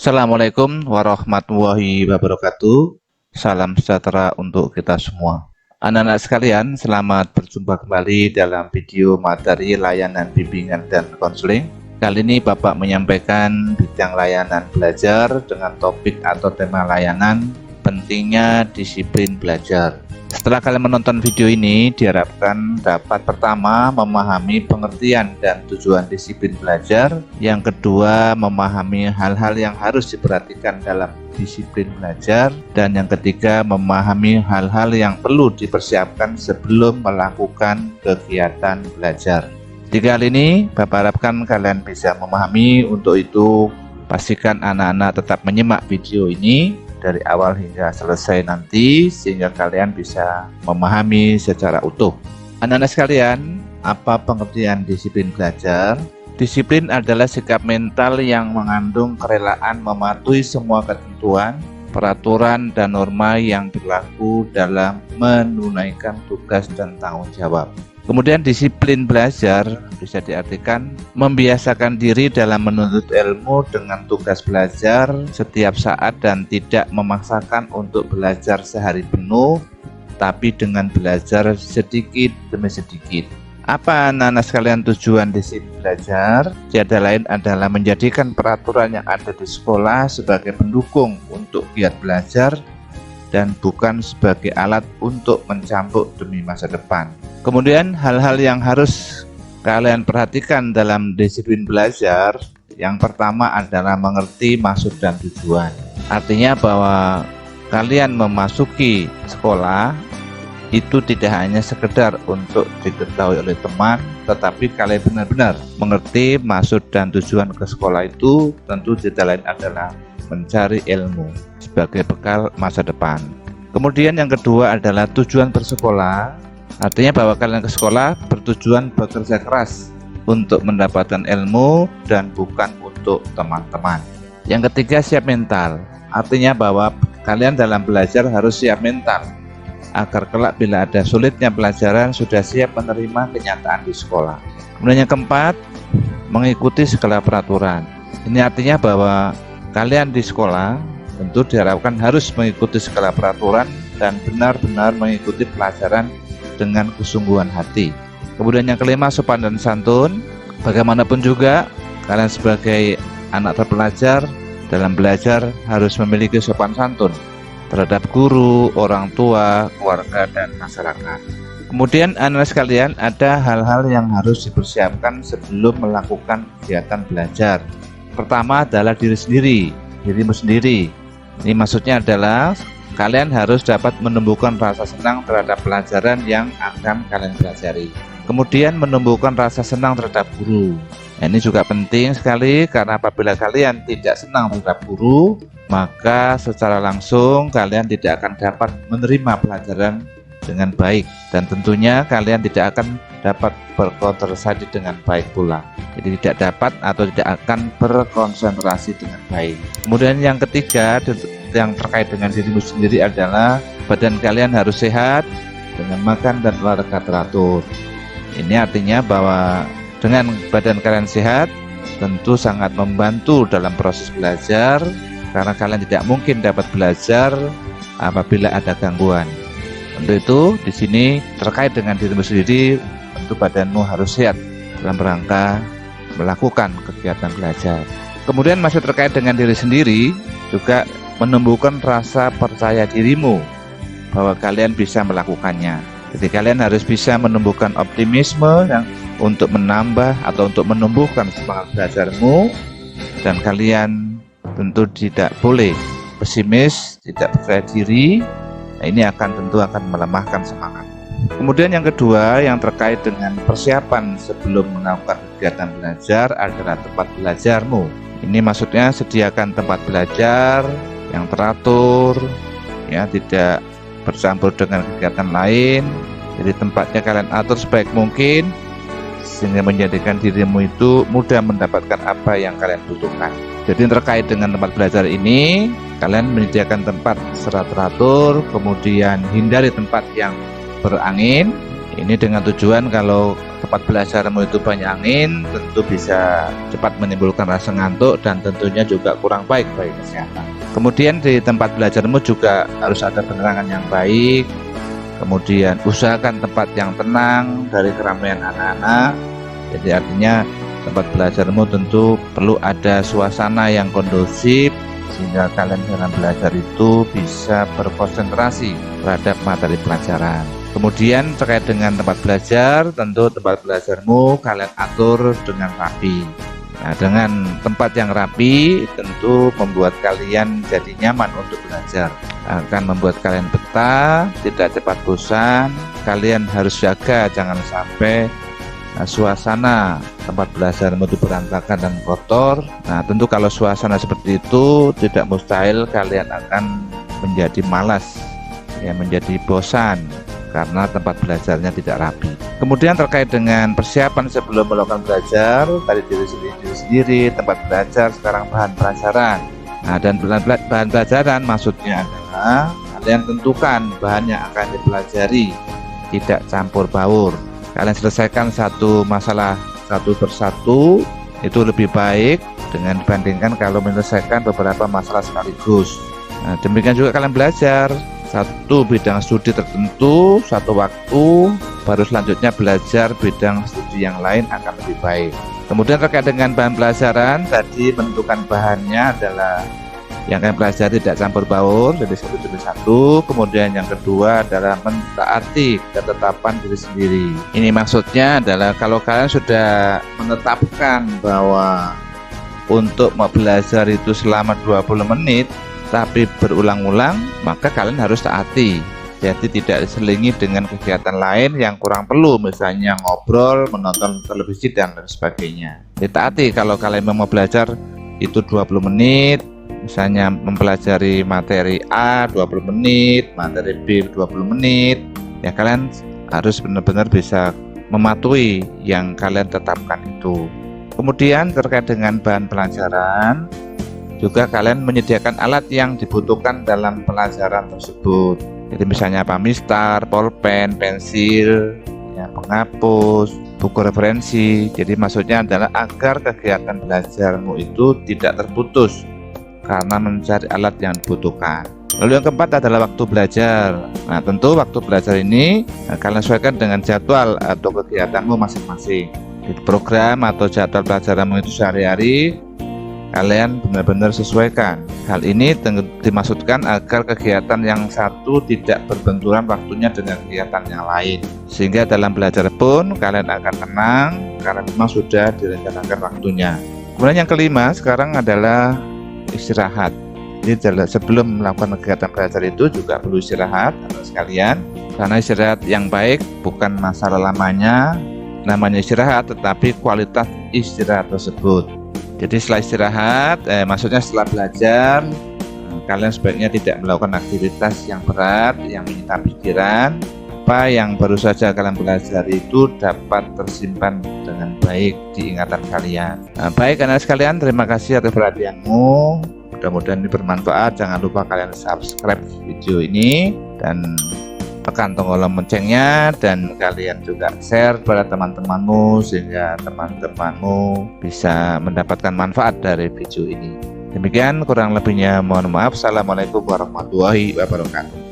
Assalamualaikum warahmatullahi wabarakatuh. Salam sejahtera untuk kita semua. Anak-anak sekalian, selamat berjumpa kembali dalam video materi layanan bimbingan dan konseling. Kali ini Bapak menyampaikan bidang layanan belajar dengan topik atau tema layanan pentingnya disiplin belajar. Setelah kalian menonton video ini, diharapkan dapat pertama memahami pengertian dan tujuan disiplin belajar, yang kedua memahami hal-hal yang harus diperhatikan dalam disiplin belajar, dan yang ketiga memahami hal-hal yang perlu dipersiapkan sebelum melakukan kegiatan belajar. Di kali ini Bapak harapkan kalian bisa memahami. Untuk itu pastikan anak-anak tetap menyimak video ini dari awal hingga selesai nanti, sehingga kalian bisa memahami secara utuh. Anak-anak sekalian, apa pengertian disiplin belajar? Disiplin adalah sikap mental yang mengandung kerelaan mematuhi semua ketentuan, peraturan, dan norma yang berlaku dalam menunaikan tugas dan tanggung jawab. Kemudian disiplin belajar bisa diartikan membiasakan diri dalam menuntut ilmu dengan tugas belajar setiap saat dan tidak memaksakan untuk belajar sehari penuh, tapi dengan belajar sedikit demi sedikit. Apa anak-anak sekalian tujuan disiplin belajar? Tiada lain adalah menjadikan peraturan yang ada di sekolah sebagai pendukung untuk giat belajar dan bukan sebagai alat untuk mencambuk demi masa depan. Kemudian hal-hal yang harus kalian perhatikan dalam disiplin belajar, yang pertama adalah mengerti maksud dan tujuan. Artinya bahwa kalian memasuki sekolah itu tidak hanya sekedar untuk diketahui oleh teman, tetapi kalian benar-benar mengerti maksud dan tujuan ke sekolah itu. Tentu tidak lain adalah mencari ilmu sebagai bekal masa depan. Kemudian yang kedua adalah tujuan bersekolah. Artinya bahwa kalian ke sekolah bertujuan bekerja keras untuk mendapatkan ilmu dan bukan untuk teman-teman. Yang ketiga, siap mental. Artinya bahwa kalian dalam belajar harus siap mental, agar kelak bila ada sulitnya pelajaran sudah siap menerima kenyataan di sekolah. Kemudian yang keempat, mengikuti segala peraturan. Ini artinya bahwa kalian di sekolah tentu diharapkan harus mengikuti segala peraturan dan benar-benar mengikuti pelajaran dengan kesungguhan hati. Kemudian yang kelima, sopan dan santun. Bagaimanapun juga kalian sebagai anak terpelajar dalam belajar harus memiliki sopan santun terhadap guru, orang tua, keluarga, dan masyarakat. Kemudian anak sekalian, ada hal-hal yang harus dipersiapkan sebelum melakukan kegiatan belajar. Pertama adalah diri sendiri, dirimu sendiri. Ini maksudnya adalah kalian harus dapat menumbuhkan rasa senang terhadap pelajaran yang akan kalian pelajari. Kemudian menumbuhkan rasa senang terhadap guru. Nah, ini juga penting sekali, karena apabila kalian tidak senang terhadap guru, maka secara langsung kalian tidak akan dapat menerima pelajaran dengan baik, dan tentunya kalian tidak akan dapat berkonsentrasi dengan baik pula. Jadi tidak dapat atau tidak akan berkonsentrasi dengan baik. Kemudian yang ketiga yang terkait dengan dirimu sendiri adalah badan kalian harus sehat dengan makan dan olahraga teratur. Ini artinya bahwa dengan badan kalian sehat tentu sangat membantu dalam proses belajar, karena kalian tidak mungkin dapat belajar apabila ada gangguan. Untuk itu di sini terkait dengan dirimu sendiri, tentu badanmu harus sehat dalam rangka melakukan kegiatan belajar. Kemudian masih terkait dengan diri sendiri, juga menumbuhkan rasa percaya dirimu bahwa kalian bisa melakukannya. Jadi kalian harus bisa menumbuhkan optimisme yang untuk menambah atau untuk menumbuhkan semangat belajarmu, dan kalian tentu tidak boleh pesimis, tidak percaya diri. Nah, ini tentu akan melemahkan semangat. Kemudian yang kedua yang terkait dengan persiapan sebelum melakukan kegiatan belajar adalah tempat belajarmu. Ini maksudnya sediakan tempat belajar yang teratur, ya, tidak bercampur dengan kegiatan lain. Jadi tempatnya kalian atur sebaik mungkin sehingga menjadikan dirimu itu mudah mendapatkan apa yang kalian butuhkan. Jadi terkait dengan tempat belajar ini, kalian menyediakan tempat secara teratur, kemudian hindari tempat yang berangin, Ini dengan tujuan kalau tempat belajarmu itu banyak angin, tentu bisa cepat menimbulkan rasa ngantuk dan tentunya juga kurang baik bagi kesehatan. Kemudian di tempat belajarmu juga harus ada penerangan yang baik. Kemudian usahakan tempat yang tenang dari keramaian anak-anak. Jadi artinya tempat belajarmu tentu perlu ada suasana yang kondusif sehingga kalian dalam belajar itu bisa berkonsentrasi terhadap materi pelajaran. Kemudian terkait dengan tempat belajar, tentu tempat belajarmu kalian atur dengan rapi. Nah, dengan tempat yang rapi tentu membuat kalian jadi nyaman untuk belajar. Akan membuat kalian betah, tidak cepat bosan. Kalian harus jaga jangan sampai suasana tempat belajarmu itu berantakan dan kotor. Nah, tentu kalau suasana seperti itu tidak mustahil kalian akan menjadi malas, ya, menjadi bosan karena tempat belajarnya tidak rapi. Kemudian terkait dengan persiapan sebelum melakukan belajar, tadi diri sendiri, tempat belajar, sekarang bahan pelajaran. Nah, dan bahan pelajaran maksudnya adalah kalian tentukan bahan yang akan dipelajari, tidak campur baur. Kalian selesaikan satu masalah satu persatu, itu lebih baik dengan dibandingkan kalau menyelesaikan beberapa masalah sekaligus. Nah, demikian juga kalian belajar satu bidang studi tertentu satu waktu, baru selanjutnya belajar bidang studi yang lain akan lebih baik. Kemudian terkait dengan bahan pelajaran, tadi menentukan bahannya adalah yang kalian pelajari tidak campur baur, jadi satu demi satu. Kemudian yang kedua adalah mentaati ketetapan diri sendiri. Ini maksudnya adalah kalau kalian sudah menetapkan bahwa untuk mau belajar itu selama 20 menit tapi berulang-ulang, maka kalian harus taati. Jadi tidak diselingi dengan kegiatan lain yang kurang perlu, misalnya ngobrol, menonton televisi dan lain sebagainya. Ditaati kalau kalian mau belajar itu 20 menit, misalnya mempelajari materi A 20 menit, materi B 20 menit, ya kalian harus benar-benar bisa mematuhi yang kalian tetapkan itu. Kemudian terkait dengan bahan pelajaran, juga kalian menyediakan alat yang dibutuhkan dalam pelajaran tersebut. Jadi misalnya pamistar, pulpen, pensil, ya, penghapus, buku referensi. Jadi maksudnya adalah agar kegiatan belajarmu itu tidak terputus karena mencari alat yang dibutuhkan. Lalu yang keempat adalah waktu belajar. Nah, tentu waktu belajar ini kalian sesuaikan dengan jadwal atau kegiatanmu masing-masing. Di program atau jadwal pelajaranmu itu sehari-hari kalian benar-benar sesuaikan. Hal ini dimaksudkan agar kegiatan yang satu tidak berbenturan waktunya dengan kegiatan yang lain, sehingga dalam belajar pun kalian akan tenang karena memang sudah direncanakan waktunya. Kemudian yang kelima sekarang adalah istirahat. Jadi sebelum melakukan kegiatan belajar itu juga perlu istirahat sekalian, karena istirahat yang baik bukan masalah namanya istirahat, tetapi kualitas istirahat tersebut. Jadi setelah istirahat, maksudnya setelah belajar, kalian sebaiknya tidak melakukan aktivitas yang berat, yang menyita pikiran. Apa yang baru saja kalian belajar itu dapat tersimpan dengan baik di ingatan kalian. Baik anak sekalian, terima kasih atas perhatianmu. Mudah-mudahan ini bermanfaat. Jangan lupa kalian subscribe video ini dan tekan tombol loncengnya, dan kalian juga share pada teman-temanmu sehingga teman-temanmu bisa mendapatkan manfaat dari video ini. Demikian, kurang lebihnya mohon maaf. Assalamualaikum warahmatullahi wabarakatuh.